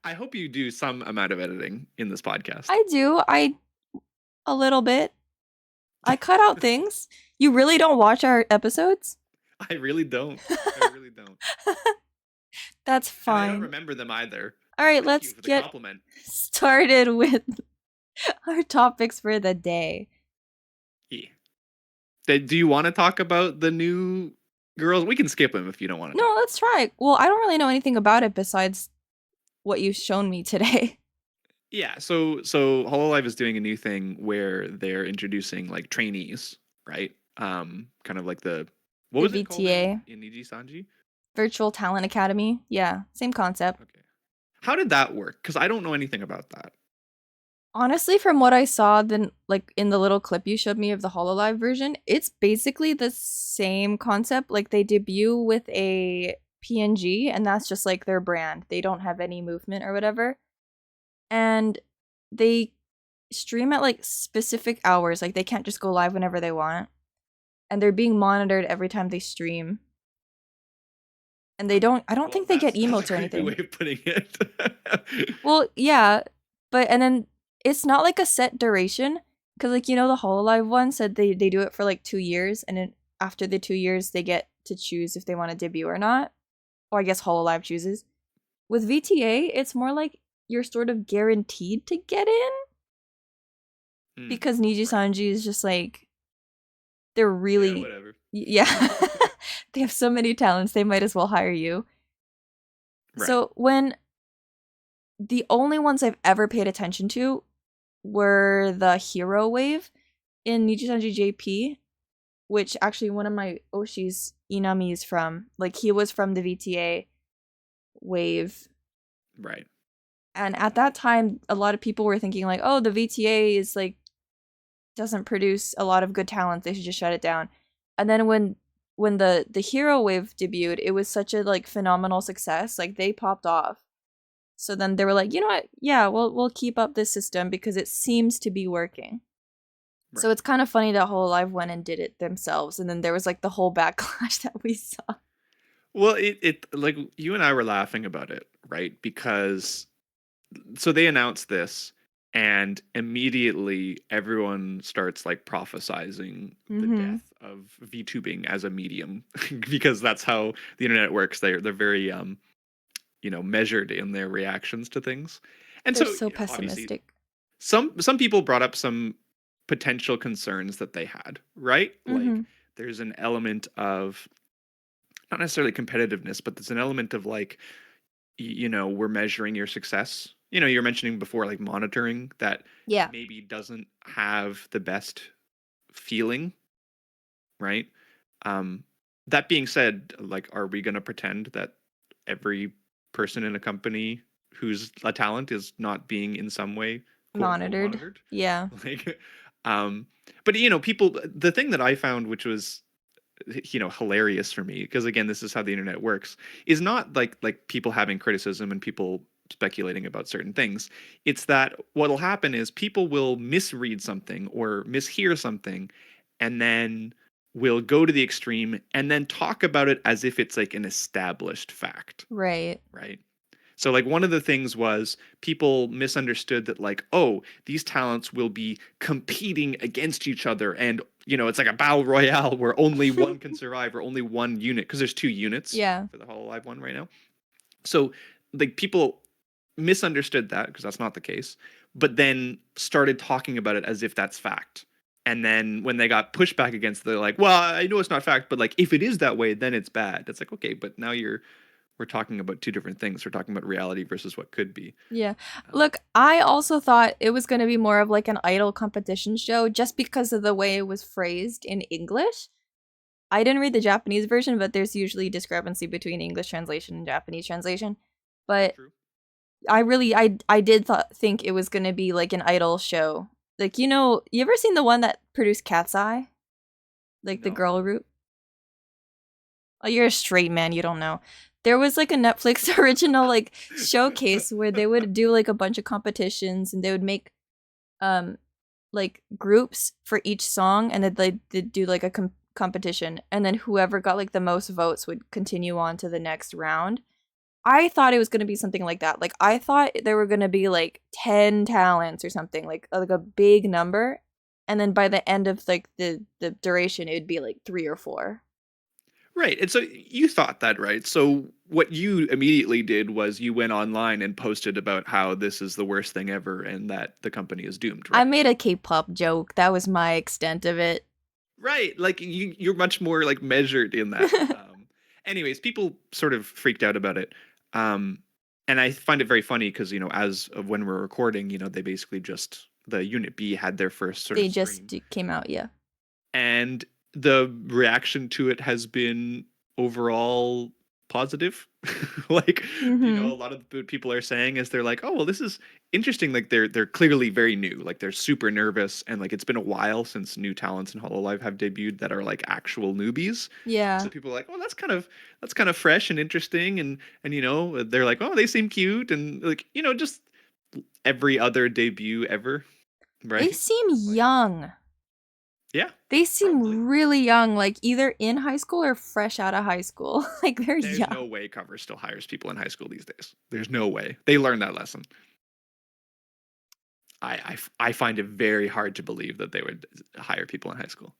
I hope you do some amount of editing in this podcast. I do. A little bit. I cut out things. You really don't watch our episodes? I really don't. I really don't. That's And I don't fine. remember them either. All right, Thank you let's for the get compliment. started with our topics for the day. Yeah. Do you want to talk about the new girls? We can skip them if you don't want to No, talk about let's try. Well, I don't really know anything about it besides what you've shown me today. Yeah, so Hololive is doing a new thing where they're introducing like trainees, right? Kind of like the what The was it called in VTA, Nijisanji? Virtual Talent Academy. Yeah, same concept. Okay. How did that work? Because I don't know anything about that. Honestly, from what I saw, then like in the little clip you showed me of the Hololive version, it's basically the same concept. Like they debut with a PNG, and that's just like their brand. They don't have any movement or whatever, and they stream at like specific hours. Like they can't just go live whenever they want, and they're being monitored every time they stream. And they don't. I don't Well, think they get that's a emotes or creepy way anything. of putting it. Well, yeah, but and then it's not like a set duration because, like, the Hololive one said they do it for like 2 years, and then after the 2 years, they get to choose if they want to debut or not. Or I guess Hololive chooses. With VTA, it's more like you're sort of guaranteed to get in because Right. Nijisanji is just like they're Yeah, really whatever. yeah. They have so many talents, they might as well hire you. Right. So when the only ones I've ever paid attention to were the hero wave in Nijisanji JP, which actually one of my Oshi's Inami's from. Like he was from the VTA wave. Right. And at that time a lot of people were thinking like, oh, the VTA is like doesn't produce a lot of good talent. They should just shut it down. And then when the hero wave debuted, it was such a like phenomenal success. Like they popped off. So then they were like, you know what? Yeah, we'll keep up this system because it seems to be working. So Right. it's kind of funny that Hololive went and did it themselves, and then there was like the whole backlash that we saw. Well, it like you and I were laughing about it, right? Because so they announced this and immediately everyone starts like prophesizing the Mm-hmm. death of VTubing as a medium because that's how the internet works. They're very measured in their reactions to things. And They're so, so obviously pessimistic. some people brought up some potential concerns that they had, right? Like Mm-hmm. there's an element of not necessarily competitiveness, but there's an element of like we're measuring your success. You're mentioning before like monitoring that Yeah. maybe doesn't have the best feeling, right? um that being said, like, are we going to pretend that every person in a company who's a talent is not being in some way quote unquote Monitored. monitored? Yeah. Like, um but people, the thing that I found, which was hilarious for me, because again this is how the internet works, is not like people having criticism and people speculating about certain things. It's that what'll happen is people will misread something or mishear something, and then will go to the extreme and then talk about it as if it's like an established fact, Right. right? So like one of the things was people misunderstood that like, oh, these talents will be competing against each other, and it's like a battle royale where only one can survive, or only one unit, because there's two units Yeah. for the Hololive one right now. So like people misunderstood that because that's not the case, but then started talking about it as if that's fact. And then when they got pushback against it, they're like, well, I know it's not fact, but like if it is that way, then it's bad. It's like, okay, but now we're talking about two different things. We're talking about reality versus what could be. Yeah. Um, Look, I also thought it was going to be more of like an idol competition show just because of the way it was phrased in English. I didn't read the Japanese version, but there's usually discrepancy between English translation and Japanese translation. But True. I did think it was going to be like an idol show. Like, you ever seen the one that produced Cat's Eye? Like the No. girl group? Oh, you're a straight man, you don't know. There was like a Netflix original like showcase where they would do like a bunch of competitions, and they would make um like groups for each song, and then they'd do like a competition, and then whoever got like the most votes would continue on to the next round. I thought it was gonna be something like that. Like I thought there were gonna be like 10 talents or something, like a big number, and then by the end of like the duration, it would be like 3 or 4. Right. And so you thought that, right? So what you immediately did was you went online and posted about how this is the worst thing ever and that the company is doomed, I right? made a K-pop joke. That was my extent of it. Right. Like you're much more like measured in that. Anyways, people sort of freaked out about it. Um, and I find it very funny because, as of when we're recording, they basically just the Unit B had their first sort They of just stream. came out, yeah. And the reaction to it has been overall positive. Like, Mm-hmm. a lot of the people are saying is they're like, oh well, this is interesting. Like they're clearly very new. Like they're super nervous, and like it's been a while since new talents in Hololive have debuted that are like actual newbies. So Yeah. people are like, oh, that's kind of fresh and interesting, and they're like, oh, they seem cute, and like just every other debut ever, They right? seem Like, young. yeah, They probably. seem really young, like either in high school or fresh out of high school. Like they're There's young. no way Cover still hires people in high school these days. There's no way. They learned that lesson. I find it very hard to believe that they would hire people in high school.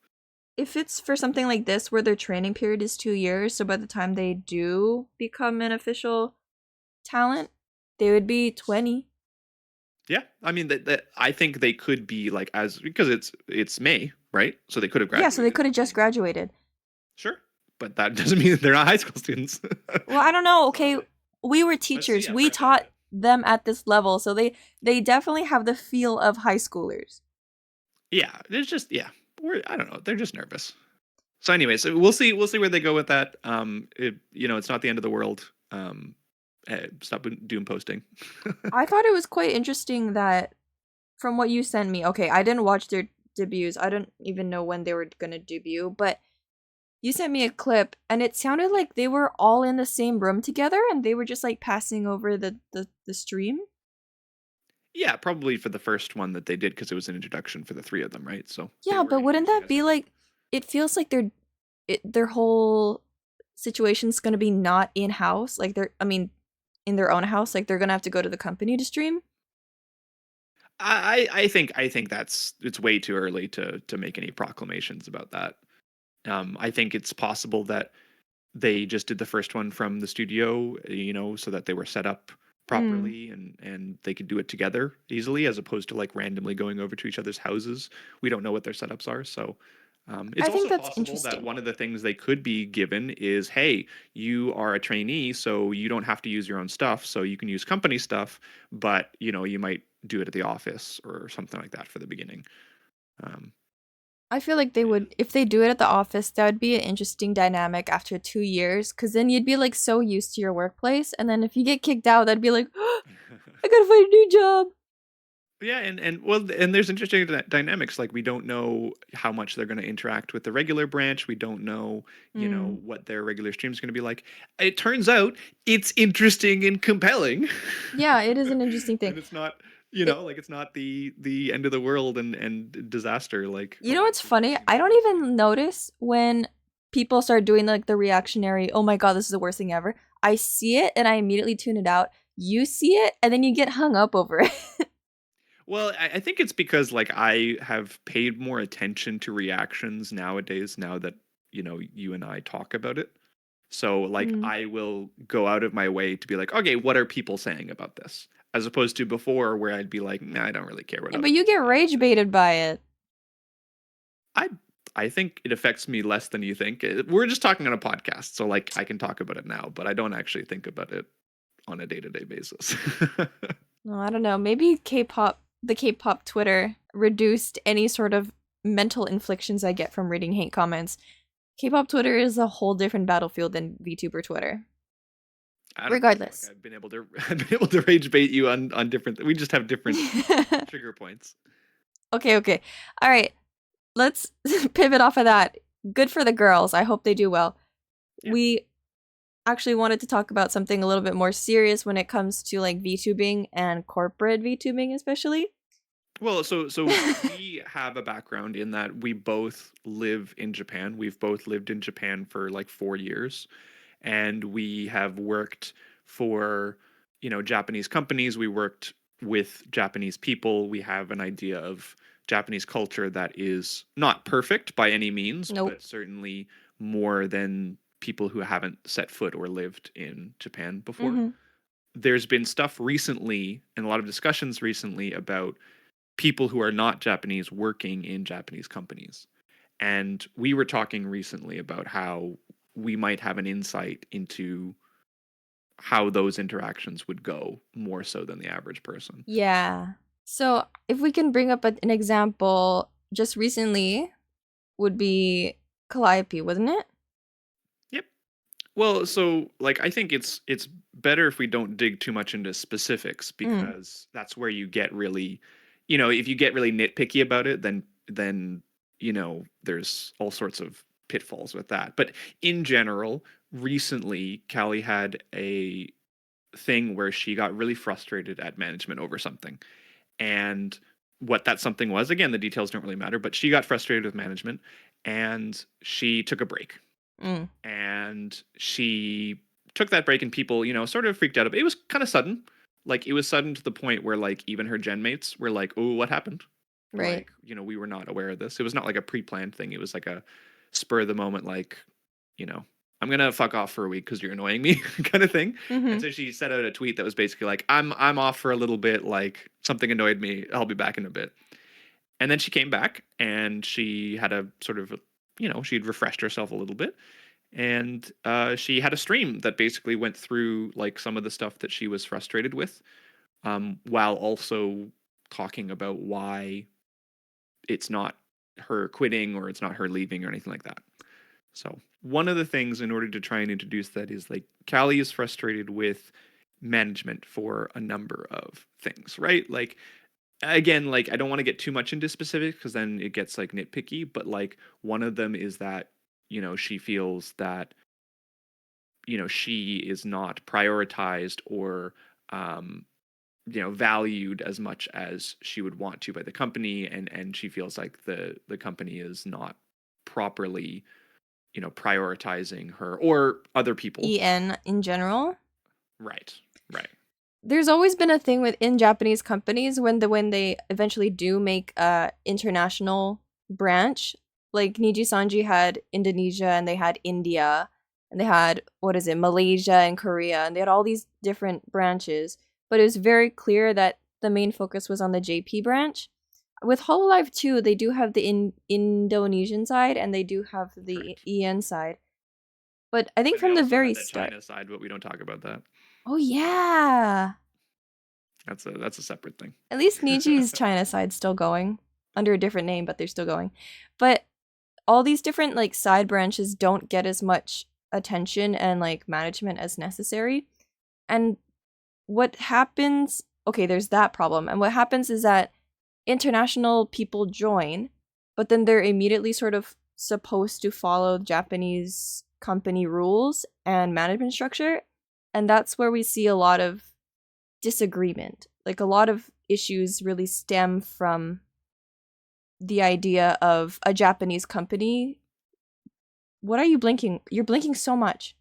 If it's for something like this where their training period is 2 years, so by the time they do become an official talent, they would be 20. Yeah, I mean that I think they could be like as because it's May, right? So they could have Yeah, so they graduated could have just in graduated. sure, but that doesn't mean that they're not high school students. Well, I don't know. So Okay, we were let's see teachers. how We fresh out of taught it. them at this level, so they definitely have the feel of high schoolers. Yeah, there's just yeah, I don't know. They're just nervous. So anyways, we'll see. We'll see where they go with that. It's not the end of the world. Stop doom posting. I thought it was quite interesting that from what you sent me, okay, I didn't watch their debuts. I don't even know when they were gonna debut, but you sent me a clip and it sounded like they were all in the same room together and they were just like passing over the stream. Yeah, probably for the first one that they did because it was an introduction for the three of them, right? So they Yeah, were but wouldn't introducing that as a be group. like it feels like their whole situation's gonna be not in house, like in their own house, like they're gonna have to go to the company to stream. I think that's it's way too early to make any proclamations about that. I think it's possible that they just did the first one from the studio, so that they were set up Mm. properly and they could do it together easily, as opposed to like randomly going over to each other's houses. We don't know what their setups are, so it's I think also that's possible that interesting. one of the things they could be given is, hey, you are a trainee, so you don't have to use your own stuff, so you can use company stuff, but you might do it at the office or something like that for the beginning. Um, I feel like they would, if they do it at the office, that would be an interesting dynamic after 2 years, because then you'd be like so used to your workplace, and then if you get kicked out, that'd be like, I gotta find a new job. Yeah, and well, and there's interesting dynamics. Like we don't know how much they're going to interact with the regular branch. We don't know, Mm. what their regular stream is going to be like. It turns out it's interesting and compelling, Yeah, it is an interesting thing. and it's not, It, like it's not the end of the world and disaster like you a know lot of what's people funny? seem I to don't be saying. even notice when people start doing like the reactionary, oh my god, this is the worst thing ever. I see it and I immediately tune it out. You see it and then you get hung up over it. Well, I think it's because like I have paid more attention to reactions nowadays now that you and I talk about it. So like Mm. I will go out of my way to be like, okay, what are people saying about this? As opposed to before where I'd be like, nah, I don't really care what Yeah, other but you people get think about rage this. baited by it. I I think it affects me less than you think. We're just talking on a podcast, so like I can talk about it now, but I don't actually think about it on a day-to-day basis. No, I don't know. Maybe the K-pop Twitter reduced any sort of mental inflictions I get from reading hate comments. K-pop Twitter is a whole different battlefield than VTuber Twitter. I don't know. I feel like Regardless. I've been able to I've been able to rage bait you on different we just have different trigger points. Okay, okay. All right. Let's pivot off of that. Good for the girls. I hope they do well. Yeah. We actually wanted to talk about something a little bit more serious when it comes to like VTubing and corporate VTubing especially. Well, so we have a background in that we both live in Japan. We've both lived in Japan for like 4 years, and we have worked for, Japanese companies. We worked with Japanese people. We have an idea of Japanese culture that is not perfect by any means, Nope. but certainly more than people who haven't set foot or lived in Japan before. Mm-hmm. There's been stuff recently and a lot of discussions recently about people who are not Japanese working in Japanese companies. And we were talking recently about how we might have an insight into how those interactions would go more so than the average person. Yeah. So if we can bring up an example just recently would be Calliope, wasn't it? Yep. Well, so like I think it's better if we don't dig too much into specifics Mm. because that's where you get really, if you get really nitpicky about it, then there's all sorts of pitfalls with that. But in general, recently Callie had a thing where she got really frustrated at management over something. And what that something was, again, the details don't really matter, but she got frustrated with management and she took a break. Mm. And she took that break and people, sort of freaked out. It was kind of sudden. Like it was sudden to the point where like even her gen mates were like, "Oh, what happened?" Right. Like, we were not aware of this. It was not like a pre-planned thing. It was like a spur of the moment, like, you know, I'm gonna fuck off for a week because you're annoying me, kind of thing. And Mm-hmm. so she set out a tweet that was basically like, I'm off for a little bit, like something annoyed me. I'll be back in a bit. And then she came back and she had a sort of, she'd refreshed herself a little bit. And she had a stream that basically went through like some of the stuff that she was frustrated with, while also talking about why it's not her quitting or it's not her leaving or anything like that. So one of the things in order to try and introduce that is like Callie is frustrated with management for a number of things, right? Like again, like I don't want to get too much into specifics because then it gets like nitpicky, but like one of them is that, she feels that, she is not prioritized or valued as much as she would want to by the company, and she feels like the company is not properly prioritizing her or other people. EN in general. Right. Right. There's always been a thing within Japanese companies when they eventually do make a international branch. Like Nijisanji had Indonesia and they had India and they had what is it, Malaysia and Korea, and they had all these different branches. But it was very clear that the main focus was on the JP branch. With Hololive too, they do have the Indonesian side and they do have the Correct. EN side. But I think And they from the also very had the start. China side, but we don't talk about that. Oh yeah. That's a separate thing. At least Niji's China side's still going under a different name, but they're still going. But all these different like side branches don't get as much attention and like management as necessary. And what happens, okay, there's that problem. And what happens is that international people join, but then they're immediately sort of supposed to follow Japanese company rules and management structure. And that's where we see a lot of disagreement. Like a lot of issues really stem from the idea of a Japanese company. What are you blinking? You're blinking so much.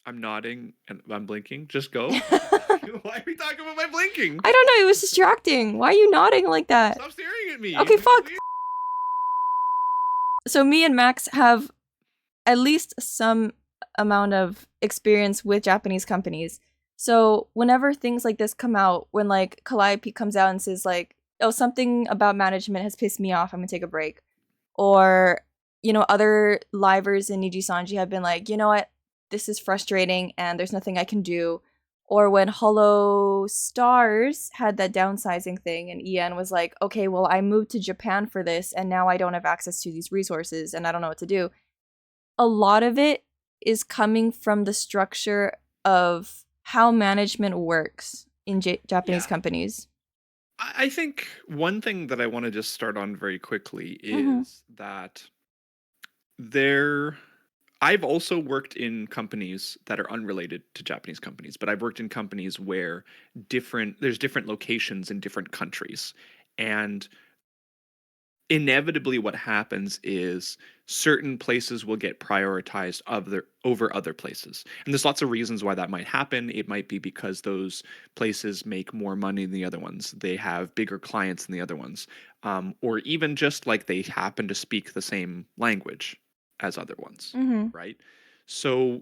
I'm nodding and I'm blinking. Just go. I Why are we talking about my blinking? don't know, it was distracting. Why are you nodding like that? Stop staring at me. Okay, This is fuck. weird. So me and Max have at least some amount of experience with Japanese companies. So whenever things like this come out, when like Calliope comes out and says like, "Oh, something about management has pissed me off. I'm gonna take a break," or other livers in Nijisanji have been like, "You know what? This is frustrating, and there's nothing I can do." Or when Hollow Stars had that downsizing thing, and Ian was like, "Okay, well, I moved to Japan for this, and now I don't have access to these resources, and I don't know what to do." A lot of it is coming from the structure of how management works in Japanese Yeah. companies. I think one thing that I want to just start on very quickly Mm-hmm. is that there I've also worked in companies that are unrelated to Japanese companies, but I've worked in companies where there's different locations in different countries. And inevitably what happens is certain places will get prioritized over other places. And there's lots of reasons why that might happen. It might be because those places make more money than the other ones. They have bigger clients than the other ones. Or even just like they happen to speak the same language as other ones, Mm-hmm. right? So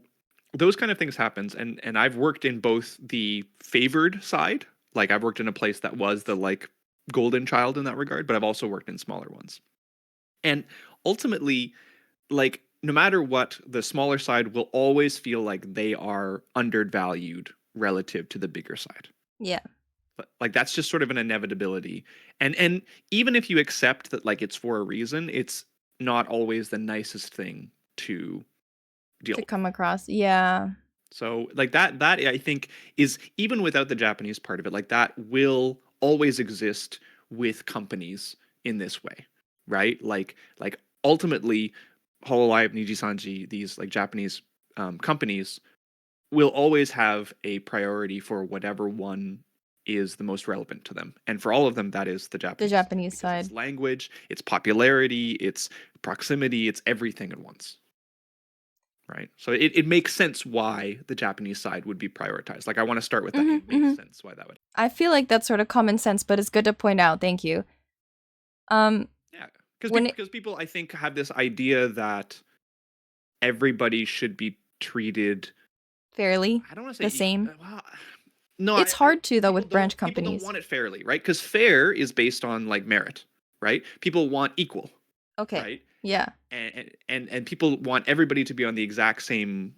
those kind of things happens, and I've worked in both the favored side, like I've worked in a place that was the like golden child in that regard, but I've also worked in smaller ones. And ultimately, like no matter what, the smaller side will always feel like they are undervalued relative to the bigger side. Yeah. But like that's just sort of an inevitability. And even if you accept that like it's for a reason, it's not always the nicest thing to deal To with. come across. Yeah. So like that I think is, even without the Japanese part of it, like that will always exist with companies in this way, right? Like ultimately, Hololive, Nijisanji, these like Japanese companies will always have a priority for whatever one is the most relevant to them. And for all of them, that is the The Japanese side, Japanese because side. it's language, it's popularity, it's proximity, it's everything at once. Right. So it makes sense why the Japanese side would be prioritized. Like I want to start with that. It Mm-hmm, makes mm-hmm. sense why that would. I feel like that's sort of common sense, but it's good to point out. Thank you. Um, Yeah. Because when people, it because people, I think, have this idea that everybody should be treated. fairly I don't want to the say same. well, no, It's hard to though with branch people don't companies. want it fairly, right? Because fair is based on like merit, right? People want equal, Okay. right? Yeah. And people want everybody to be on the exact same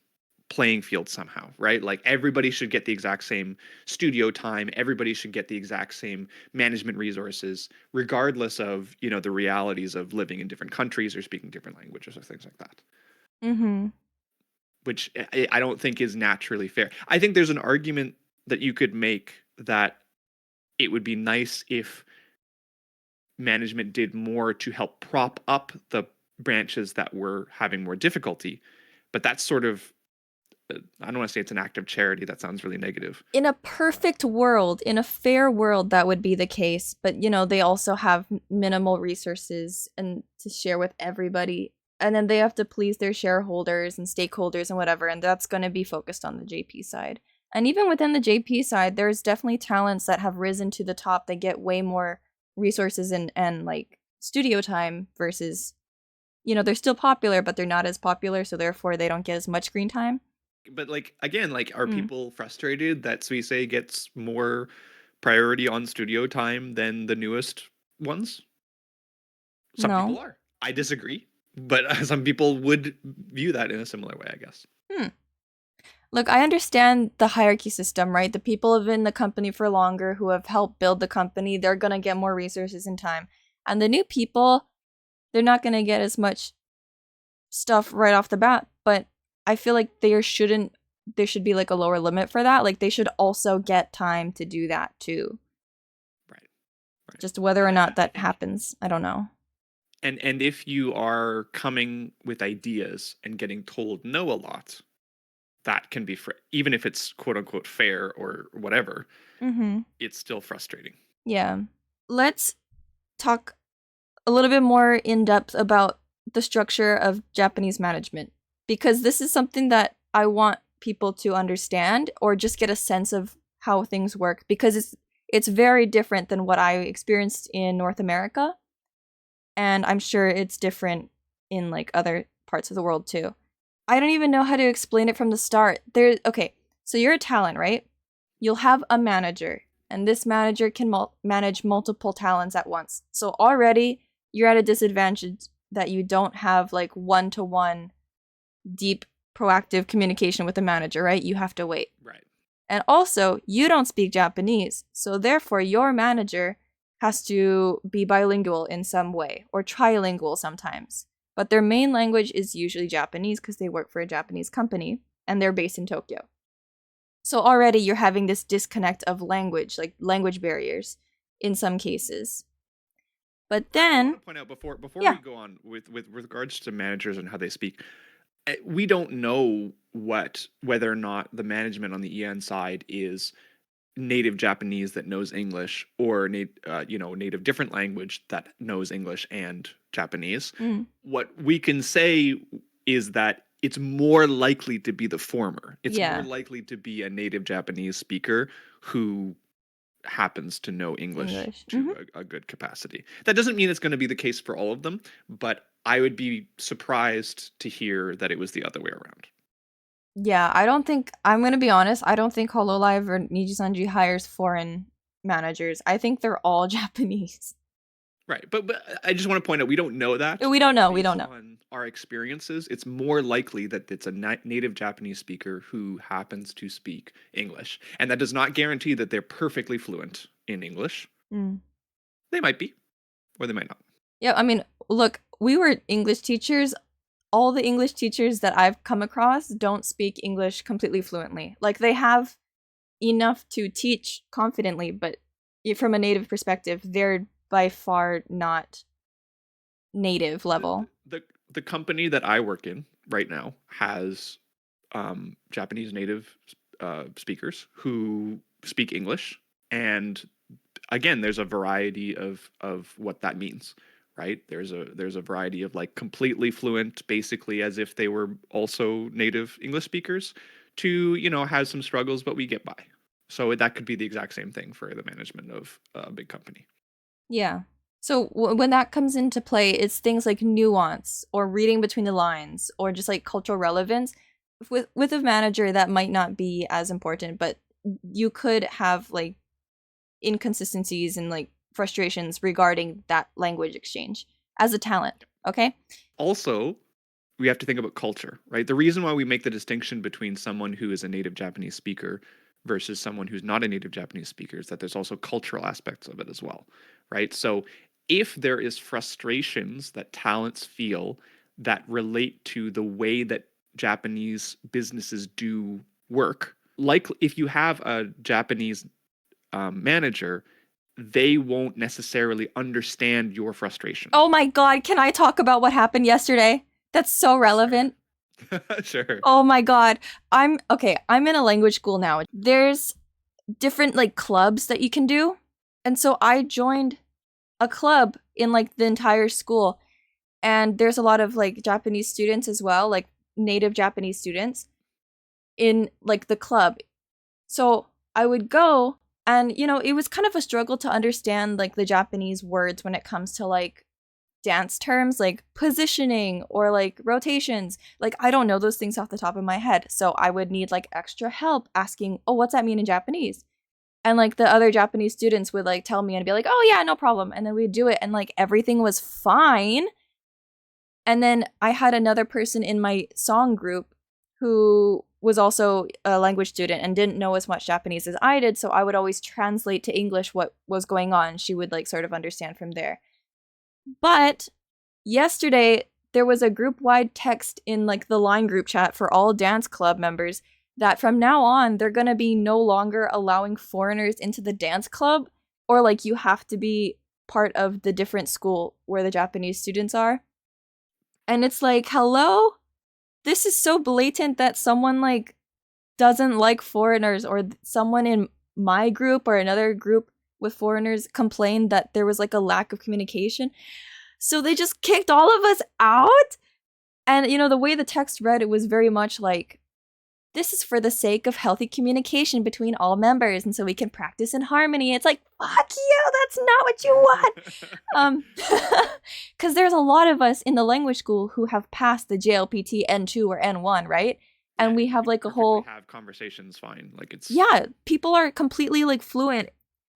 playing field somehow, right? Like everybody should get the exact same studio time, everybody should get the exact same management resources, regardless of, the realities of living in different countries or speaking different languages or things like that, Mm-hmm. which I don't think is naturally fair. I think there's an argument that you could make that it would be nice if management did more to help prop up the branches that were having more difficulty. But that's sort of, I don't want to say it's an act of charity. That sounds really negative. In a perfect world, in a fair world, that would be the case. But they also have minimal resources and to share with everybody. And then they have to please their shareholders and stakeholders and whatever. And that's going to be focused on the JP side. And even within the JP side, there's definitely talents that have risen to the top that get way more resources and like studio time versus, they're still popular, but they're not as popular. So therefore, they don't get as much screen time. But like again, like are Mm. people frustrated that Suisse gets more priority on studio time than the newest ones? Some people No. are. I disagree, but some people would view that in a similar way, I guess. Hmm. Look, I understand the hierarchy system, right? The people who've been in the company for longer, who have helped build the company, they're going to get more resources and time. And the new people, they're not going to get as much stuff right off the bat. But I feel like there should be like a lower limit for that. Like they should also get time to do that too. Right. Right. Just whether or not I that think, happens, I don't know. and if you are coming with ideas and getting told no a lot, that can be even if it's quote unquote fair or whatever, Mm-hmm. it's still frustrating. Yeah. Let's talk a little bit more in depth about the structure of Japanese management because this is something that I want people to understand or just get a sense of how things work because it's very different than what I experienced in North America and I'm sure it's different in like other parts of the world too. I don't even know how to explain it from the start. Okay, so you're a talent, right? You'll have a manager, and this manager can manage multiple talents at once. So already you're at a disadvantage that you don't have like one-to-one deep proactive communication with the manager, right? You have to wait. Right. And also, you don't speak Japanese, so therefore your manager has to be bilingual in some way or trilingual sometimes. But their main language is usually Japanese because they work for a Japanese company and they're based in Tokyo. So already you're having this disconnect of language, like language barriers in some cases. But I want then, to point out before yeah, we go on with regards to managers and how they speak, we don't know whether or not the management on the EN side is native Japanese that knows English, or native different language that knows English and Japanese. Mm. What we can say is that it's more likely to be the former. It's more Yeah. likely to be a native Japanese speaker who happens to know English English. to a good capacity. That doesn't mean it's going to be the case for all of them, but I would be surprised to hear that it was the other way around. Yeah, I don't think, I'm gonna be honest, I don't think Hololive or Nijisanji hires foreign managers. I think they're all Japanese. Right, but I just want to point out we don't know that. We don't know. We don't Based know. on our experiences, it's more likely that it's a native Japanese speaker who happens to speak English, and that does not guarantee that they're perfectly fluent in English. Mm. They might be, or they might not. Yeah, I mean, look, we were English teachers. All the English teachers that I've come across don't speak English completely fluently. Like, they have enough to teach confidently, but from a native perspective, they're by far not native level. The company that I work in right now has Japanese native speakers who speak English, and again, there's a variety of what that means, right? There's a variety of like completely fluent, basically as if they were also native English speakers, to has some struggles, but we get by. So that could be the exact same thing for the management of a big company. Yeah. So when that comes into play, it's things like nuance or reading between the lines or just like cultural relevance. With a manager, that might not be as important, but you could have like inconsistencies and like frustrations regarding that language exchange as a talent. Okay. Also, we have to think about culture, right? The reason why we make the distinction between someone who is a native Japanese speaker versus someone who's not a native Japanese speaker is that there's also cultural aspects of it as well, right? So if there is frustrations that talents feel that relate to the way that Japanese businesses do work, like if you have a Japanese manager, they won't necessarily understand your frustration. Oh my God, can I talk about what happened yesterday? That's so relevant. Sure. Oh my God. I'm in a language school now. There's different like clubs that you can do. And so I joined a club in like the entire school. And there's a lot of like Japanese students as well, like native Japanese students in like the club. So I would go, and it was kind of a struggle to understand like the Japanese words when it comes to like dance terms like positioning or like rotations. Like, I don't know those things off the top of my head. So I would need like extra help asking, oh, what's that mean in Japanese? And like the other Japanese students would like tell me and be like, oh yeah, no problem. And then we'd do it and like everything was fine. And then I had another person in my song group who was also a language student and didn't know as much Japanese as I did. So I would always translate to English what was going on. She would like sort of understand from there. But yesterday, there was a group-wide text in like the line group chat for all dance club members that from now on, they're going to be no longer allowing foreigners into the dance club, or like you have to be part of the different school where the Japanese students are. And it's like, hello? This is so blatant that someone like doesn't like foreigners, or someone in my group or another group with foreigners complained that there was like a lack of communication. So they just kicked all of us out. And the way the text read, it was very much like, this is for the sake of healthy communication between all members, and so we can practice in harmony. It's like, fuck you, that's not what you want. Because there's a lot of us in the language school who have passed the JLPT N2 or N1, right? And Yeah, we have like a whole have conversations fine. Like it's yeah, people are completely like fluent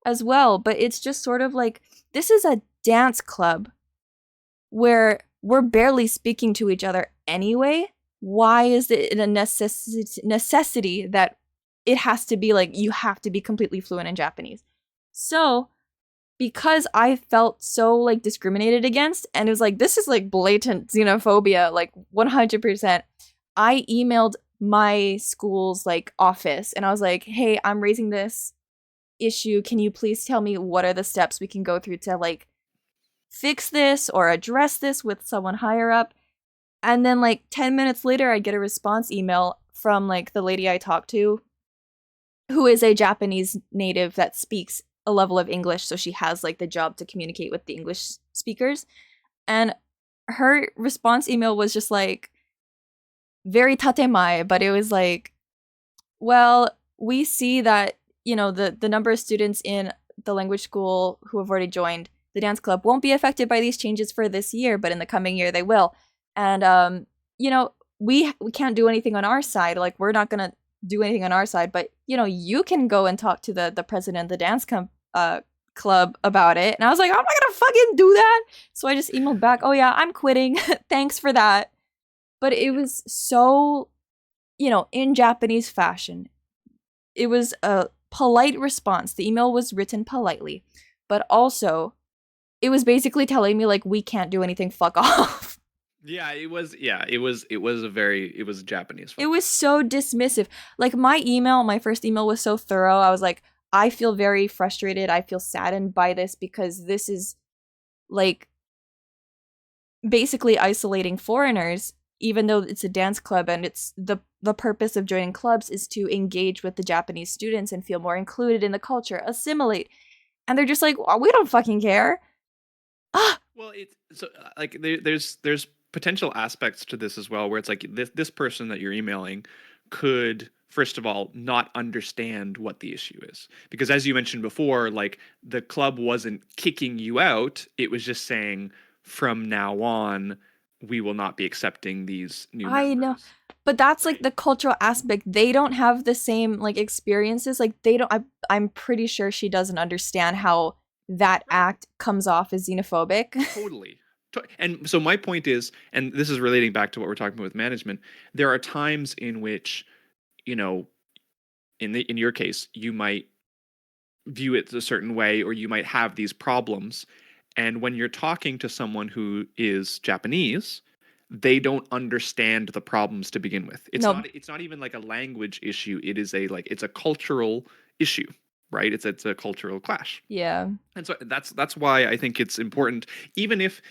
as well, but it's just sort of like, this is a dance club where we're barely speaking to each other anyway. Why is it a necessity that it has to be like, you have to be completely fluent in Japanese? So because I felt so like discriminated against, and it was like, this is like blatant xenophobia, like 100%, I emailed my school's like office and I was like, hey, I'm raising this issue. Can you please tell me what are the steps we can go through to like fix this or address this with someone higher up? And then like 10 minutes later, I get a response email from like the lady I talked to. who is a Japanese native that speaks a level of English, so she has like the job to communicate with the English speakers. And her response email was just like very tatemae, but it was like, well, we see that, the number of students in the language school who have already joined the dance club won't be affected by these changes for this year, but in the coming year they will. And we can't do anything on our side. Like, we're not gonna do anything on our side, but you can go and talk to the president of the club about it. And I was like, I'm not gonna fucking do that. So I just emailed back, oh yeah, I'm quitting. Thanks for that. But it was so, in Japanese fashion. It was a polite response. The email was written politely, but also it was basically telling me like, we can't do anything, fuck off. Yeah, it was. Yeah, it was. It was a very. It was Japanese. It was so dismissive. Like, my first email was so thorough. I was like, I feel very frustrated. I feel saddened by this because this is like basically isolating foreigners, even though it's a dance club and it's the purpose of joining clubs is to engage with the Japanese students and feel more included in the culture, assimilate. And they're just like, well, we don't fucking care. Well, it's so like there's potential aspects to this as well, where it's like this person that you're emailing could, first of all, not understand what the issue is, because as you mentioned before, like, the club wasn't kicking you out; it was just saying, from now on, we will not be accepting these new members. I know. But that's like the cultural aspect. They don't have the same like experiences. Like, they don't. I'm pretty sure she doesn't understand how that act comes off as xenophobic. Totally. And so my point is, and this is relating back to what we're talking about with management, there are times in which, in your case, you might view it a certain way, or you might have these problems. And when you're talking to someone who is Japanese, they don't understand the problems to begin with. It's not even like a language issue. It is it's a cultural issue, right? It's a cultural clash. Yeah. And so that's why I think it's important, even if,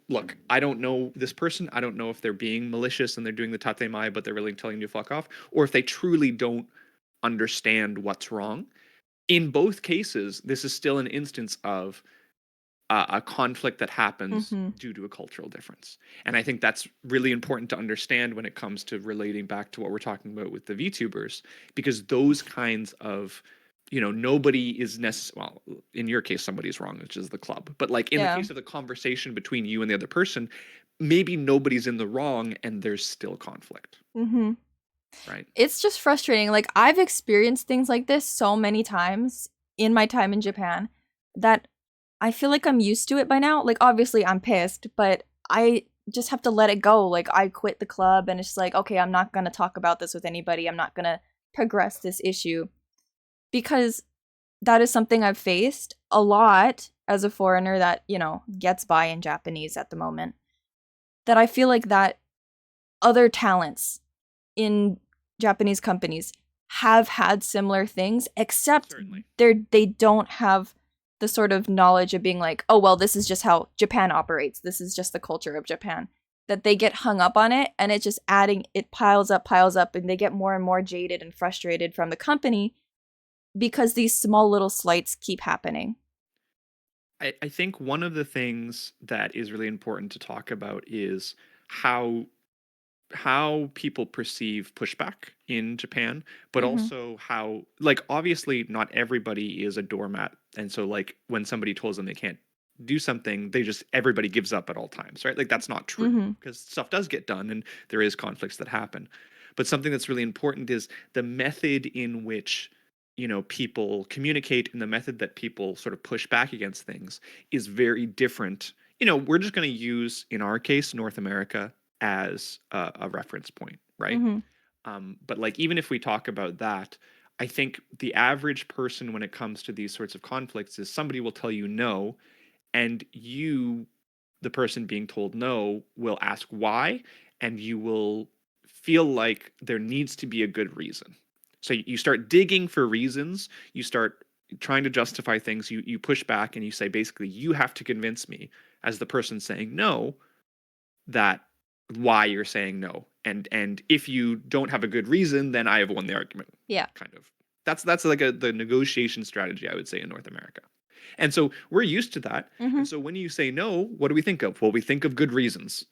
look, I don't know this person. I don't know if they're being malicious and they're doing the tatemae, but they're really telling you to fuck off, or if they truly don't understand what's wrong. In both cases, this is still an instance of a conflict that happens due to a cultural difference. And I think that's really important to understand when it comes to relating back to what we're talking about with the VTubers, because those kinds of, nobody is well, in your case, somebody's wrong, which is the club. But like in the case of the conversation between you and the other person, maybe nobody's in the wrong and there's still conflict. Mm-hmm. Right. It's just frustrating. Like, I've experienced things like this so many times in my time in Japan that I feel like I'm used to it by now. Like, obviously I'm pissed, but I just have to let it go. Like, I quit the club and it's just like, okay, I'm not going to talk about this with anybody. I'm not going to progress this issue, because that is something I've faced a lot as a foreigner that, gets by in Japanese at the moment. That I feel like that other talents in Japanese companies have had similar things, except they don't have the sort of knowledge of being like, oh, well, this is just how Japan operates. This is just the culture of Japan. That they get hung up on it, and it's just it piles up, and they get more and more jaded and frustrated from the company because these small little slights keep happening. I think one of the things that is really important to talk about is how people perceive pushback in Japan, but also how, like, obviously not everybody is a doormat. And so, like, when somebody tells them they can't do something, everybody gives up at all times, right? Like, that's not true, because stuff does get done and there is conflicts that happen. But something that's really important is the method in which, people communicate, and the method that people sort of push back against things is very different. We're just going to use, in our case, North America as a reference point, right? But like, even if we talk about that, I think the average person, when it comes to these sorts of conflicts, is somebody will tell you no, and you, the person being told no, will ask why, and you will feel like there needs to be a good reason. So you start digging for reasons, you start trying to justify things, you push back, and you say, basically, you have to convince me, as the person saying no, that why you're saying no. And if you don't have a good reason, then I have won the argument. Yeah. Kind of. That's like the negotiation strategy, I would say, in North America. And so we're used to that. Mm-hmm. And so when you say no, what do we think of? Well, we think of good reasons,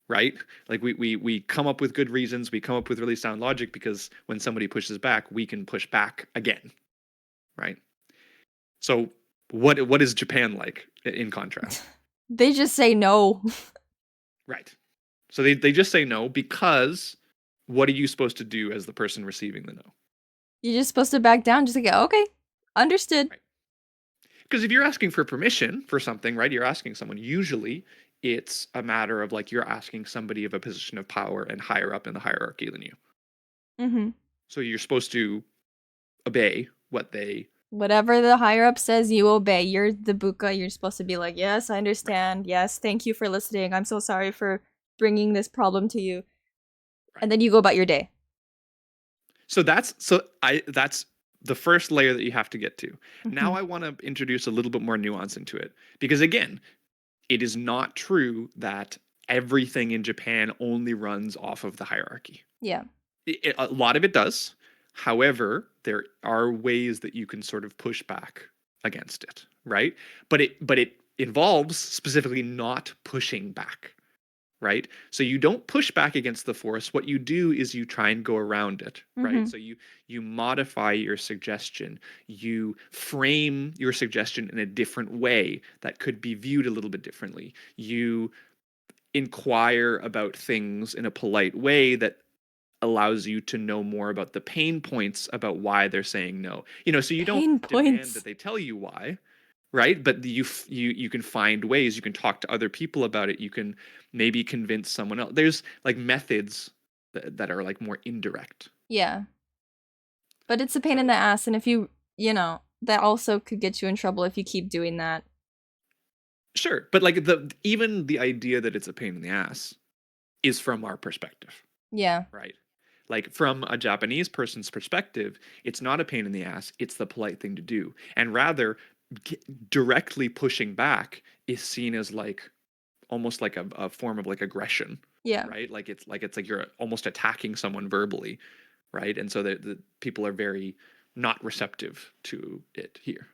right? Like we come up with good reasons, we come up with really sound logic, because when somebody pushes back, we can push back again, right? So what is Japan like in contrast? They just say no. Right. So they just say no, because what are you supposed to do as the person receiving the no? You're just supposed to back down, just like, okay, understood. Right. Because if you're asking for permission for something, right, you're asking someone, usually it's a matter of like you're asking somebody of a position of power and higher up in the hierarchy than you. Mm-hmm. So you're supposed to obey what they. Whatever the higher up says, you obey. You're the buka. You're supposed to be like, yes, I understand. Yes, thank you for listening. I'm so sorry for bringing this problem to you. Right. And then you go about your day. So that's the first layer that you have to get to. Mm-hmm. Now I want to introduce a little bit more nuance into it, because again, it is not true that everything in Japan only runs off of the hierarchy. Yeah. A lot of it does. However, there are ways that you can sort of push back against it, right? But it involves specifically not pushing back, right? So you don't push back against the force. What you do is you try and go around it, right? Mm-hmm. So you modify your suggestion. You frame your suggestion in a different way that could be viewed a little bit differently. You inquire about things in a polite way that allows you to know more about the pain points about why they're saying no. So you don't demand that they tell you why, right? But you can find ways. You can talk to other people about it. You can maybe convince someone else. There's like methods that are like more indirect. Yeah. But it's a pain in the ass, and if you that also could get you in trouble if you keep doing that. Sure, but like even the idea that it's a pain in the ass is from our perspective. Yeah. Right. Like from a Japanese person's perspective, it's not a pain in the ass. It's the polite thing to do. And rather, directly pushing back is seen as like almost like a form of like aggression. Yeah. Right. Like it's like you're almost attacking someone verbally. Right. And so the people are very not receptive to it here.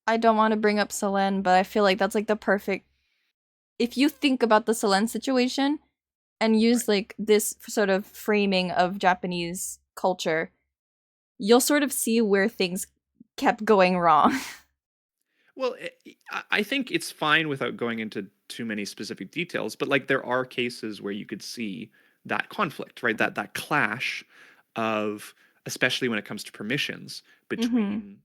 I don't want to bring up Selen, but I feel like that's like the perfect. If you think about the Selen situation and use like this sort of framing of Japanese culture, you'll sort of see where things kept going wrong. Well, I think it's fine without going into too many specific details, but like there are cases where you could see that conflict, right? That clash of, especially when it comes to permissions between,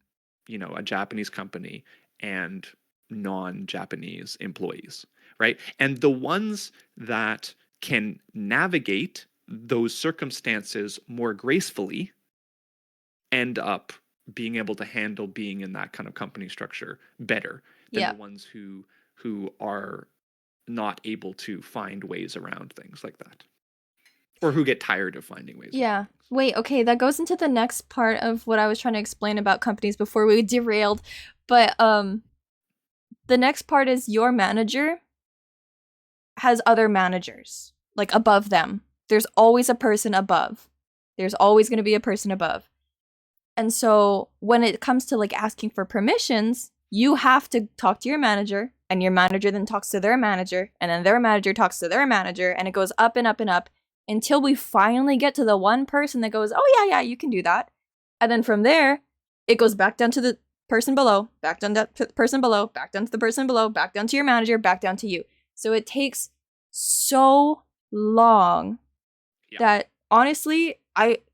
a Japanese company and non-Japanese employees, right? And the ones that can navigate those circumstances more gracefully end up being able to handle being in that kind of company structure better than the ones who are not able to find ways around things like that, or who get tired of finding ways. Yeah. Wait, okay, that goes into the next part of what I was trying to explain about companies before we derailed. But the next part is your manager has other managers, like above them. There's always a person above. There's always going to be a person above. And so when it comes to like asking for permissions, you have to talk to your manager, and your manager then talks to their manager, and then their manager talks to their manager, and it goes up and up and up until we finally get to the one person that goes, oh yeah, you can do that. And then from there, it goes back down to the person below, back down to the person below, back down to the person below, back down to your manager, back down to you. So it takes so long that honestly,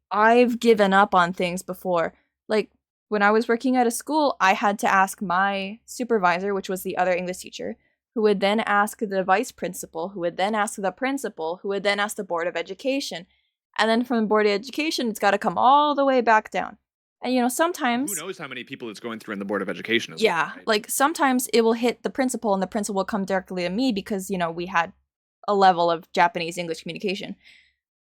I've given up on things before. Like when I was working at a school, I had to ask my supervisor, which was the other English teacher, who would then ask the vice principal, who would then ask the principal, who would then ask the board of education. And then from the board of education, it's got to come all the way back down. And, sometimes... Who knows how many people it's going through in the board of education as well, right? Like sometimes it will hit the principal, and the principal will come directly to me because, we had a level of Japanese-English communication.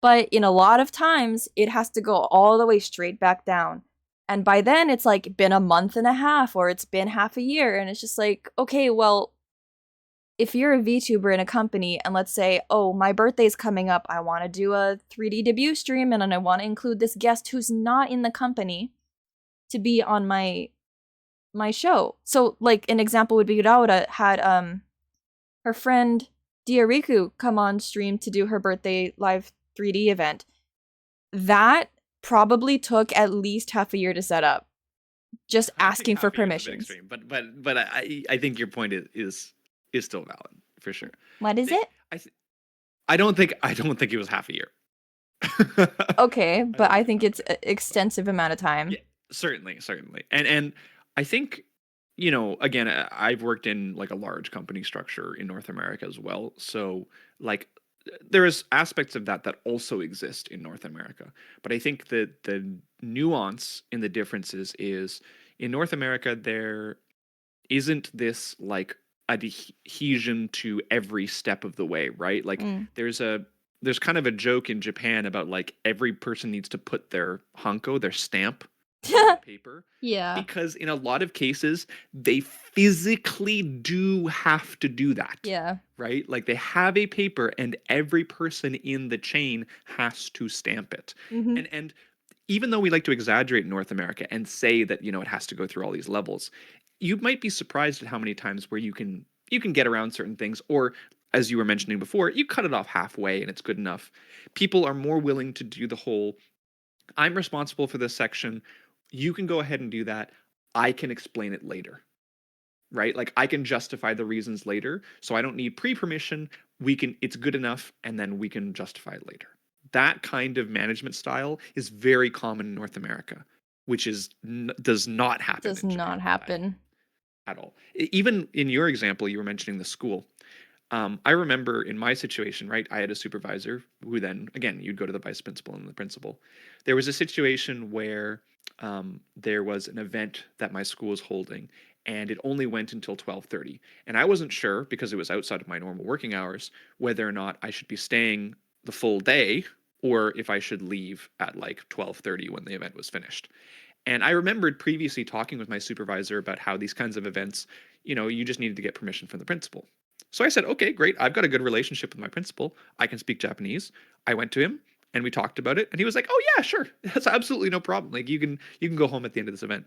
But in a lot of times, it has to go all the way straight back down. And by then, it's like been a month and a half, or it's been half a year. And it's just like, okay, well, if you're a VTuber in a company and let's say, oh, my birthday's coming up, I want to do a 3D debut stream and I want to include this guest who's not in the company to be on my show. So like an example would be Raura had her friend Diariku come on stream to do her birthday live 3D event. That probably took at least half a year to set up. Just asking for permissions. But I think your point is still valid for sure. What is it? I don't think it was half a year. Okay, but I think it's an extensive amount of time. Yeah, certainly. And I think, you know, again, I've worked in like a large company structure in North America as well. So like there is aspects of that also exist in North America. But I think that the nuance in the differences is in North America, there isn't this like adhesion to every step of the way, right? Like there's kind of a joke in Japan about like every person needs to put their hanko, their stamp on the paper. Yeah. Because in a lot of cases, they physically do have to do that. Yeah. Right? Like they have a paper and every person in the chain has to stamp it. Mm-hmm. And even though we like to exaggerate in North America and say that, you know, it has to go through all these levels, you might be surprised at how many times where you can get around certain things, or as you were mentioning before, you cut it off halfway and it's good enough. People are more willing to do the whole, I'm responsible for this section. You can go ahead and do that. I can explain it later. Right? Like I can justify the reasons later. So I don't need pre-permission. It's good enough. And then we can justify it later. That kind of management style is very common in North America, which does not happen. Does not happen at all. Even in your example, you were mentioning the school. I remember in my situation, right, I had a supervisor who then, again, you'd go to the vice principal and the principal. There was a situation where there was an event that my school was holding, and it only went until 12:30. And I wasn't sure, because it was outside of my normal working hours, whether or not I should be staying the full day or if I should leave at like 12:30 when the event was finished. And I remembered previously talking with my supervisor about how these kinds of events, you know, you just needed to get permission from the principal. So I said, okay, great. I've got a good relationship with my principal. I can speak Japanese. I went to him and we talked about it. And he was like, oh yeah, sure. That's absolutely no problem. Like you can go home at the end of this event.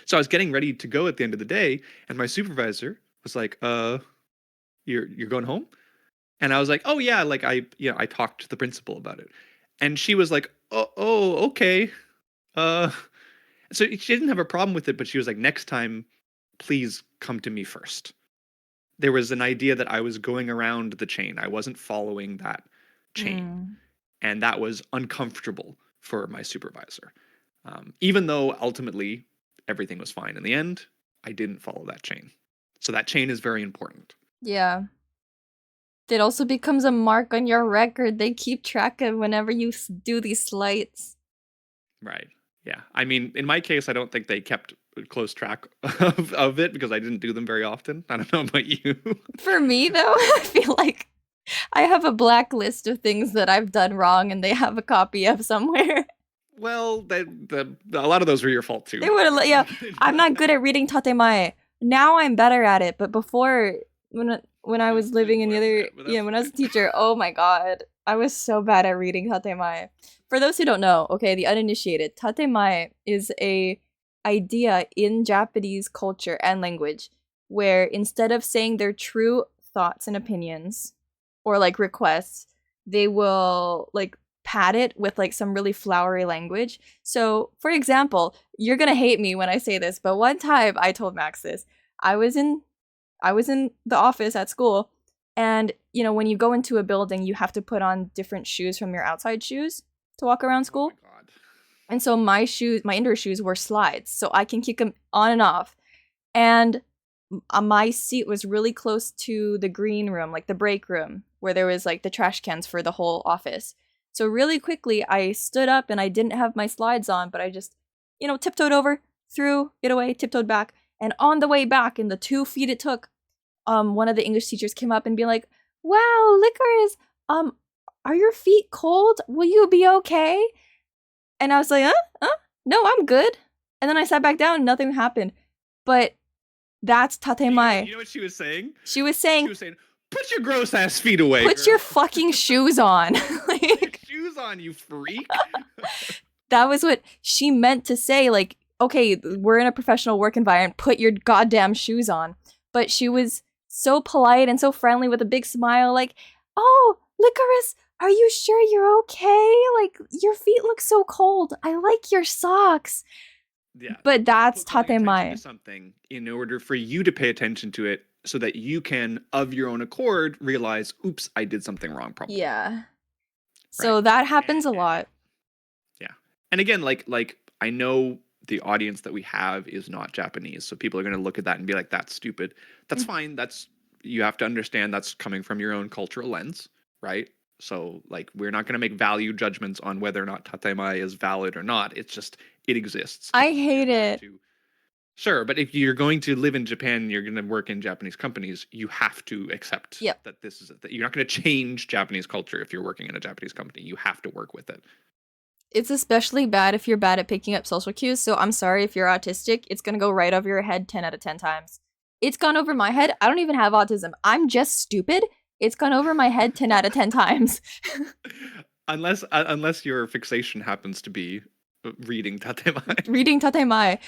So I was getting ready to go at the end of the day. And my supervisor was like, you're going home? And I was like, oh yeah, like I talked to the principal about it. And she was like, oh okay. So she didn't have a problem with it, but she was like, next time, please come to me first. There was an idea that I was going around the chain. I wasn't following that chain. And that was uncomfortable for my supervisor. Even though ultimately everything was fine in the end, I didn't follow that chain. So that chain is very important. Yeah. It also becomes a mark on your record. They keep track of whenever you do these slights. Right. Yeah. I mean, in my case, I don't think they kept close track of it because I didn't do them very often. I don't know about you. For me, though, I feel like I have a blacklist of things that I've done wrong and they have a copy of somewhere. Well, a lot of those were your fault too. They would have, yeah. I'm not good at reading tatemae. Now I'm better at it, but before, when I was living in the other, when I was a teacher, oh my god, I was so bad at reading tatemae. For those who don't know, okay, the uninitiated, tatemae is a idea in Japanese culture and language where instead of saying their true thoughts and opinions or like requests, they will like pad it with like some really flowery language. So, for example, you're gonna hate me when I say this, but one time I told Max this. I was in the office at school, and you know, when you go into a building, you have to put on different shoes from your outside shoes to walk around school. Oh my god. And so my indoor shoes were slides, so I can kick them on and off. And my seat was really close to the green room, like the break room, where there was like the trash cans for the whole office. So really quickly, I stood up and I didn't have my slides on, but I just, tiptoed over, threw it away, tiptoed back. And on the way back, in the 2 feet it took, one of the English teachers came up and be like, "Wow, Licorice, are your feet cold? Will you be okay?" And I was like, no, I'm good. And then I sat back down and nothing happened. But That's tatemae. You know what she was saying? She was She saying, was saying, "Put your gross ass feet away, put girl. your fucking shoes on. Put your shoes on, you freak." That was what she meant to say. Like, okay, we're in a professional work environment. Put your goddamn shoes on. But she was so polite and so friendly with a big smile, like, oh, Licorice, are you sure you're okay? Like, your feet look so cold. I like your socks. Yeah. But that's People calling attention to tatemae. something in order for you to pay attention to it so that you can, of your own accord, realize, oops, I did something wrong, probably. Yeah. So Right. that happens a lot. Yeah. And again, like I know the audience that we have is not Japanese, so people are going to look at that and be like, that's stupid. That's fine. That's, you have to understand that's coming from your own cultural lens, right? So like we're not going to make value judgments on whether or not tatemae is valid or not. It's just, it exists. I hate it. Sure, but if you're going to live in Japan, you're going to work in Japanese companies, you have to accept that this is that you're not going to change Japanese culture if you're working in a Japanese company. You have to work with it. It's especially bad if you're bad at picking up social cues, so I'm sorry if you're autistic. It's gonna go right over your head 10 out of 10 times. It's gone over my head. I don't even have autism. I'm just stupid. It's gone over my head 10 out of 10 times. unless your fixation happens to be reading tatemae. Reading tatemae.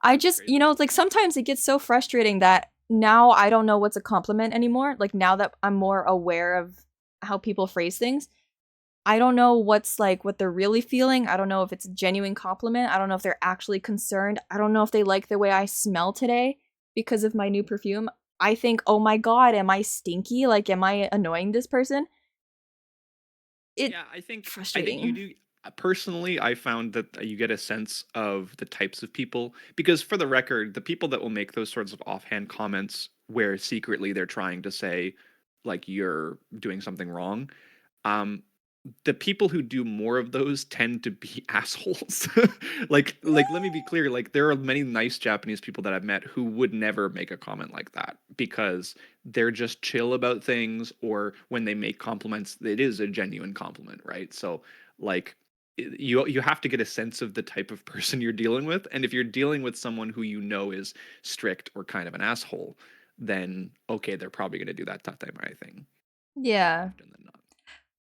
I just, like sometimes it gets so frustrating that now I don't know what's a compliment anymore. Like now that I'm more aware of how people phrase things, I don't know what's like what they're really feeling. I don't know if it's a genuine compliment. I don't know if they're actually concerned. I don't know if they like the way I smell today because of my new perfume. I think, oh my god, am I stinky? Like, am I annoying this person? I think frustrating. you do. Personally, I found that you get a sense of the types of people because, for the record, the people that will make those sorts of offhand comments where secretly they're trying to say, like, you're doing something wrong, the people who do more of those tend to be assholes. Like let me be clear, like there are many nice Japanese people that I've met who would never make a comment like that because they're just chill about things, or when they make compliments it is a genuine compliment, right? So like you have to get a sense of the type of person you're dealing with, and if you're dealing with someone who you know is strict or kind of an asshole, then okay, they're probably going to do that tatemae thing. Yeah. More often than not.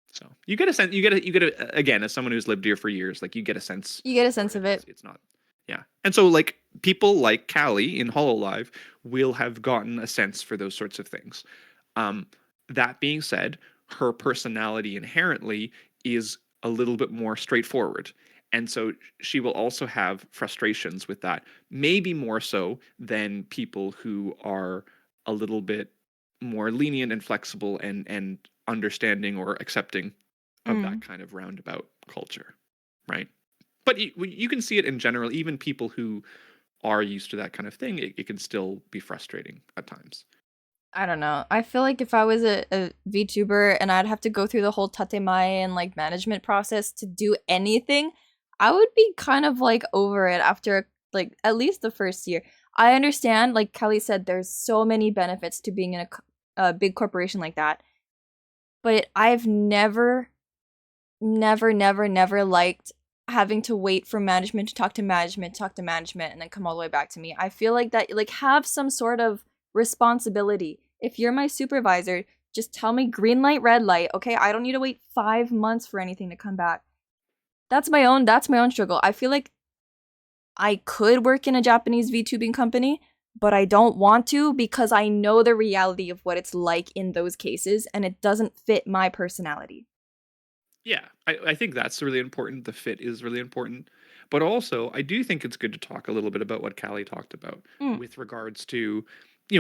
So you get a sense. You get a again, as someone who's lived here for years, like you get a sense. You get a sense of it. It's not, yeah. And so like people like Callie in Hololive will have gotten a sense for those sorts of things. That being said, her personality inherently is a little bit more straightforward, and so she will also have frustrations with that. Maybe more so than people who are a little bit more lenient and flexible and understanding or accepting of that kind of roundabout culture, right? But you can see it in general. Even people who are used to that kind of thing, it can still be frustrating at times. I don't know. I feel like if I was a VTuber and I'd have to go through the whole tatemae and like management process to do anything, I would be kind of like over it after like at least the first year. I understand, like Kelly said, there's so many benefits to being in a big corporation like that, but I've never liked having to wait for management to talk to management, and then come all the way back to me. I feel like that, like, have some sort of responsibility. If you're my supervisor, just tell me green light, red light, okay? I don't need to wait 5 months for anything to come back. That's my own struggle. I feel like I could work in a Japanese VTubing company, but I don't want to because I know the reality of what it's like in those cases, and it doesn't fit my personality. Yeah, I think that's really important. The fit is really important. But also, I do think it's good to talk a little bit about what Callie talked about with regards to,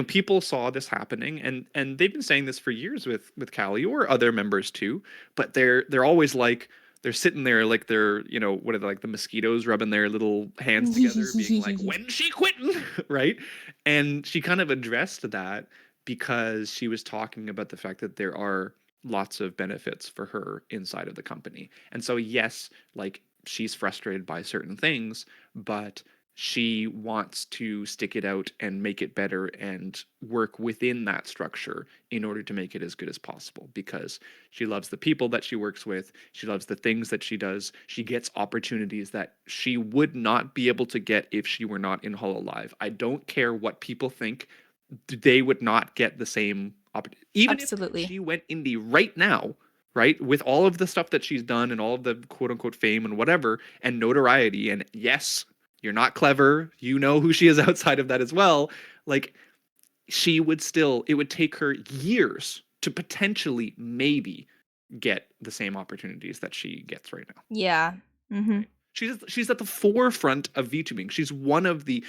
people saw this happening, and they've been saying this for years with Callie or other members too, but they're always like, they're sitting there like they're, what are they, like the mosquitoes rubbing their little hands together, being like, when's she quitting? Right? And she kind of addressed that because she was talking about the fact that there are lots of benefits for her inside of the company. And so yes, like she's frustrated by certain things, but she wants to stick it out and make it better and work within that structure in order to make it as good as possible, because she loves the people that she works with. She loves the things that she does. She gets opportunities that she would not be able to get if she were not in Hololive. I don't care what people think. They would not get the same opportunity. Even if Absolutely. she went indie right now, right, with all of the stuff that she's done and all of the quote unquote fame and whatever and notoriety, and yes, you're not clever, you know who she is outside of that as well, like, she would still, it would take her years to potentially maybe get the same opportunities that she gets right now. Yeah. Mm-hmm. Right? She's at the forefront of VTubing. She's one of the,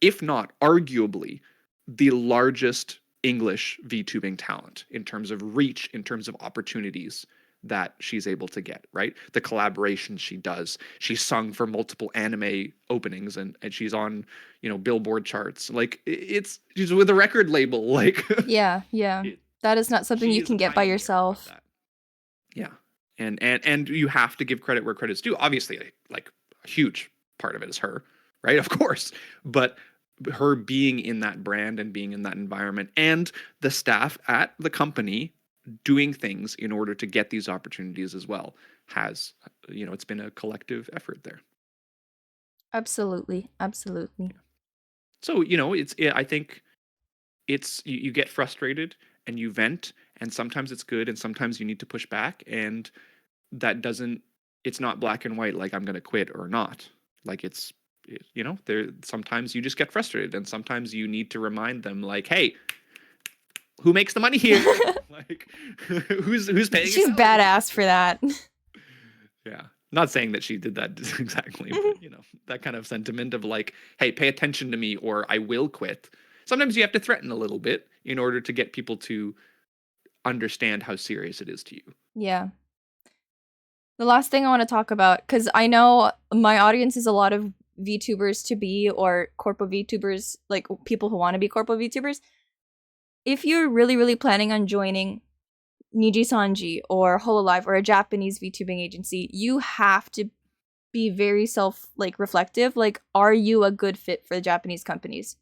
if not arguably, the largest English VTubing talent in terms of reach, in terms of opportunities that she's able to get, right? The collaborations she does. She's sung for multiple anime openings, and she's on, Billboard charts. Like, she's with a record label. Like, Yeah, yeah. it, That is not something she you is a can get by pioneer of yourself. that. Yeah. And you have to give credit where credit's due. Obviously, like, a huge part of it is her, right? Of course. But her being in that brand and being in that environment, and the staff at the company doing things in order to get these opportunities as well, has, it's been a collective effort there. Absolutely. Absolutely. So, I think it's, you get frustrated and you vent, and sometimes it's good and sometimes you need to push back, and that doesn't, it's not black and white, like I'm going to quit or not. Like, it's, there, sometimes you just get frustrated, and sometimes you need to remind them, like, hey, who makes the money here? Like, who's paying? She's badass for that. Yeah. Not saying that she did that exactly, but that kind of sentiment of like, hey, pay attention to me or I will quit. Sometimes you have to threaten a little bit in order to get people to understand how serious it is to you. Yeah. The last thing I want to talk about, because I know my audience is a lot of VTubers to be, or corpo VTubers, like people who want to be corpo VTubers. If you're really, really planning on joining Nijisanji or Hololive or a Japanese VTubing agency, you have to be very reflective. Like, are you a good fit for the Japanese companies?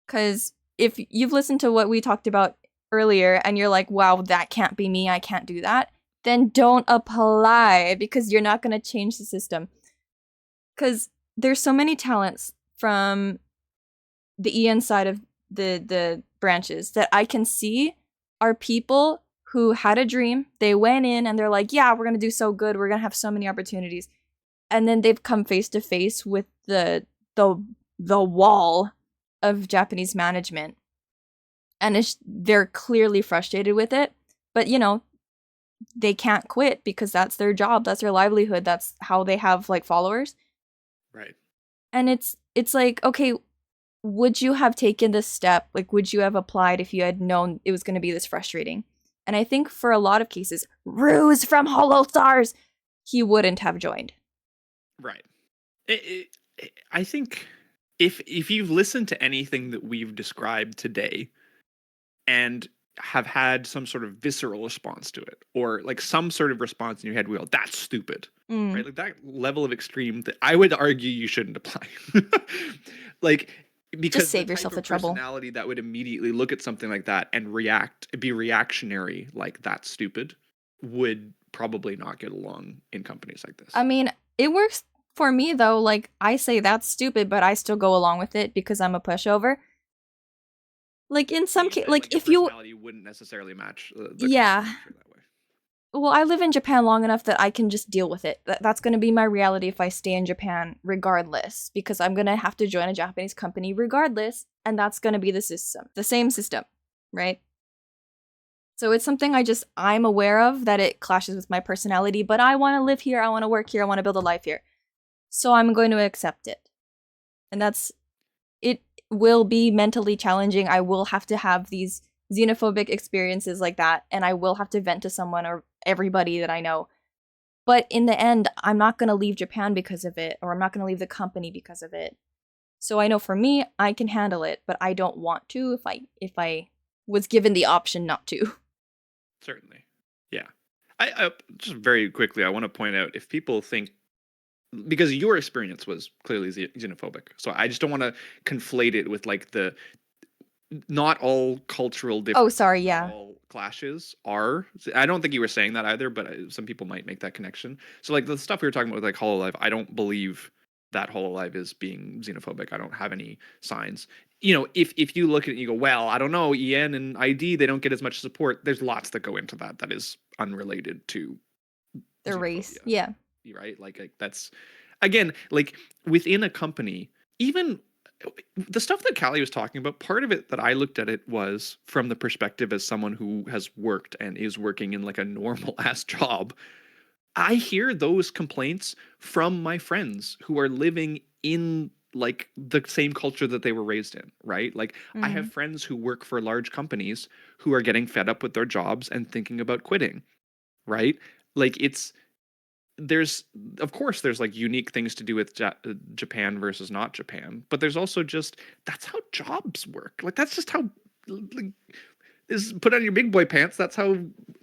Because if you've listened to what we talked about earlier and you're like, wow, that can't be me, I can't do that, then don't apply, because you're not going to change the system. Because there's so many talents from the EN side of the branches that I can see are people who had a dream. They went in and they're like, yeah, we're going to do so good. We're going to have so many opportunities. And then they've come face to face with the wall of Japanese management. And they're clearly frustrated with it. But, they can't quit because that's their job. That's their livelihood. That's how they have followers. Right. And it's like, okay, would you have taken this step? Like, would you have applied if you had known it was going to be this frustrating? And I think for a lot of cases, Ruse from Hollow Stars, he wouldn't have joined. Right. I think if you've listened to anything that we've described today and have had some sort of visceral response to it, or like some sort of response in your head, we go, that's stupid. Right? Like that level of extreme that I would argue you shouldn't apply. Like, because just save yourself the trouble. Personality that would immediately look at something like that and be reactionary, like that's stupid, would probably not get along in companies like this. I mean, it works for me though. Like, I say that's stupid, but I still go along with it because I'm a pushover. Like, in some cases, like if you wouldn't necessarily match. Yeah. That way. Well, I live in Japan long enough that I can just deal with it. That's going to be my reality if I stay in Japan regardless, because I'm going to have to join a Japanese company regardless, and that's going to be the same system, right? So it's something I'm aware of, that it clashes with my personality, but I want to live here, I want to work here, I want to build a life here. So I'm going to accept it. And it will be mentally challenging. I will have to have these xenophobic experiences like that, and I will have to vent to someone or everybody that I know. But in the end, I'm not going to leave Japan because of it, or I'm not going to leave the company because of it. So I know for me, I can handle it, but I don't want to if I was given the option not to. Certainly. Yeah. I just very quickly, I want to point out, if people think because your experience was clearly xenophobic. So I just don't want to conflate it with like the not all cultural Oh, differences, sorry, not yeah. all clashes are. I don't think you were saying that either, but some people might make that connection. So like the stuff we were talking about with like Hololive, I don't believe that Hololive is being xenophobic. I don't have any signs. You know, if you look at it and you go, well, I don't know, EN and ID, they don't get as much support. There's lots that go into that that is unrelated to The race. xenophobia, Yeah. right? Like that's again, like within a company, even the stuff that Callie was talking about, part of it that I looked at it was from the perspective as someone who has worked and is working in like a normal ass job. I hear those complaints from my friends who are living in like the same culture that they were raised in, right? Like I have Mm. friends who work for large companies who are getting fed up with their jobs and thinking about quitting, right? Like it's there's of course there's like unique things to do with Japan versus not Japan, but there's also just that's how jobs work. Like that's just how like, is put on your big boy pants. That's how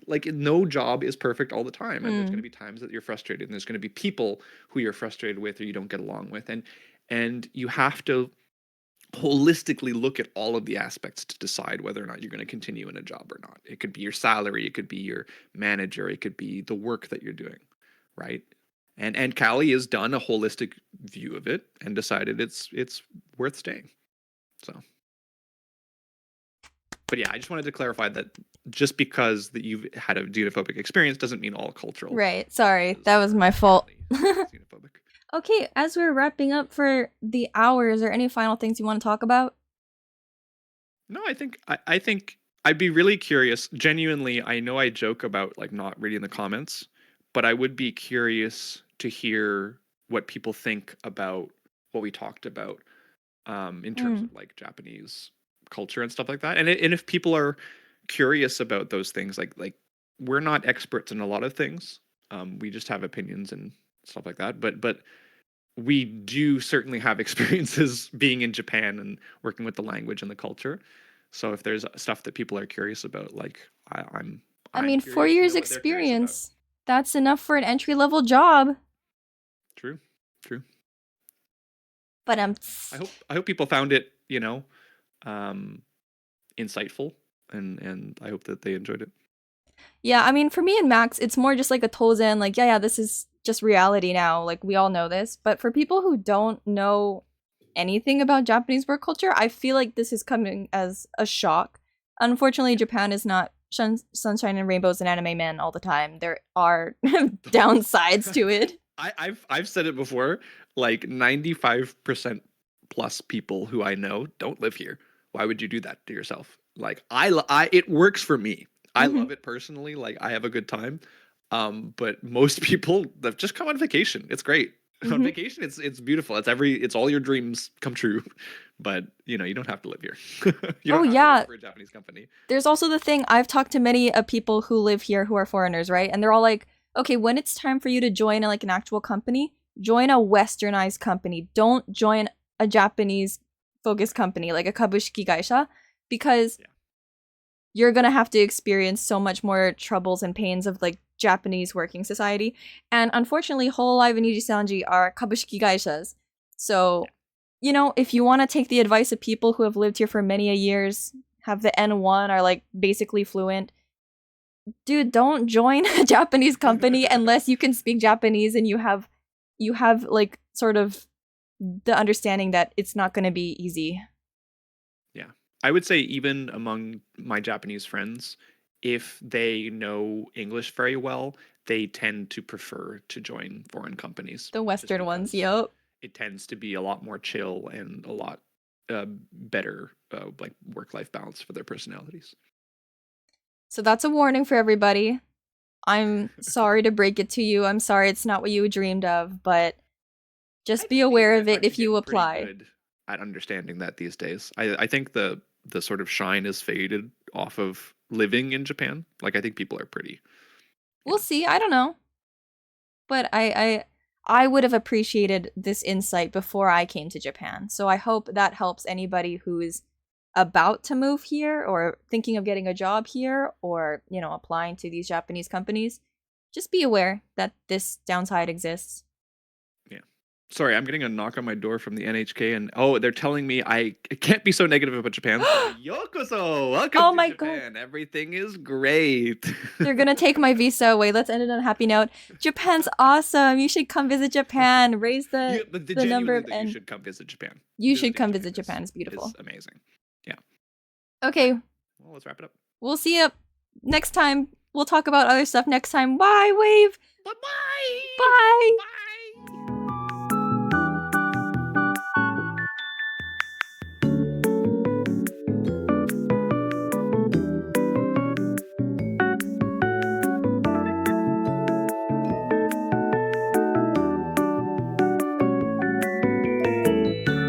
like no job is perfect all the time, and there's going to Mm. be times that you're frustrated, and there's going to be people who you're frustrated with or you don't get along with, and you have to holistically look at all of the aspects to decide whether or not you're going to continue in a job or not. It could be your salary, it could be your manager, it could be the work that you're doing, right? And Callie has done a holistic view of it and decided it's worth staying. So, but yeah, I just wanted to clarify that just because that you've had a xenophobic experience doesn't mean all cultural Right. Sorry. is That was my fault. inherently xenophobic. Okay, as we're wrapping up for the hour, is there any final things you want to talk about? No, I think I'd be really curious. Genuinely, I know I joke about like not reading the comments, but I would be curious to hear what people think about what we talked about in terms Mm. of like Japanese culture and stuff like that. And if people are curious about those things, like we're not experts in a lot of things. We just have opinions and stuff like that. But we do certainly have experiences being in Japan and working with the language and the culture. So if there's stuff that people are curious about, like I I'm mean, four curious to years know what they're curious about. experience. That's enough for an entry-level job. True, true. But I hope people found it, um, insightful, and I hope that they enjoyed it. yeah, I mean, for me and Max, it's more just like a Tozen, like, yeah, this is just reality now. Like, we all know this. But for people who don't know anything about Japanese work culture, I feel like this is coming as a shock. Unfortunately, Japan is not sunshine and rainbows and anime men all the time. There are downsides to it. I've said it before. Like 95% plus people who I know don't live here. Why would you do that to yourself? Like it works for me. I Hmm. love it personally. Like I have a good time. But most people that just come on vacation. It's great. On Hmm. vacation, it's beautiful. It's all your dreams come true. But you don't have to live here. You Oh, don't have to work yeah. for a Japanese company. There's also the thing, I've talked to many people who live here who are foreigners, right? And they're all like, okay, when it's time for you to join like an actual company, join a westernized company. Don't join a Japanese focused company like a kabushiki gaisha, because Yeah. you're gonna have to experience so much more troubles and pains of like Japanese working society. And unfortunately, Hololive and Nijisanji are kabushiki gaishas. So, Yeah. if you want to take the advice of people who have lived here for many a years, have the N1, are like basically fluent, dude, don't join a Japanese company unless you can speak Japanese and you have like sort of the understanding that it's not going to be easy. Yeah. I would say even among my Japanese friends, if they know English very well, they tend to prefer to join foreign companies The just Western ones, because yep. it tends to be a lot more chill and a lot better like work-life balance for their personalities. So that's a warning for everybody. I'm sorry to break it to you. I'm sorry it's not what you dreamed of, but I just be think the aware of internet's it actually if you getting pretty apply. good at understanding that these days. I think the sort of shine is faded off of living in Japan. Like I think people are pretty, you We'll know. see. I don't know. But I would have appreciated this insight before I came to Japan. So I hope that helps anybody who's about to move here or thinking of getting a job here or, applying to these Japanese companies. Just be aware that this downside exists. Yeah. Sorry, I'm getting a knock on my door from the NHK, and they're telling me I can't be so negative about Japan. Yokoso, welcome Oh to my god. Japan. Everything is great. They're gonna take my visa away. Let's end it on a happy note. Japan's awesome. You should come visit Japan. Raise the number of You should come visit Japan. You should come visit Japan. It's beautiful. It's amazing. Yeah. Okay. Well, let's wrap it up. We'll see you next time. We'll talk about other stuff next time. Bye, Wave. Bye-bye. Bye. Bye.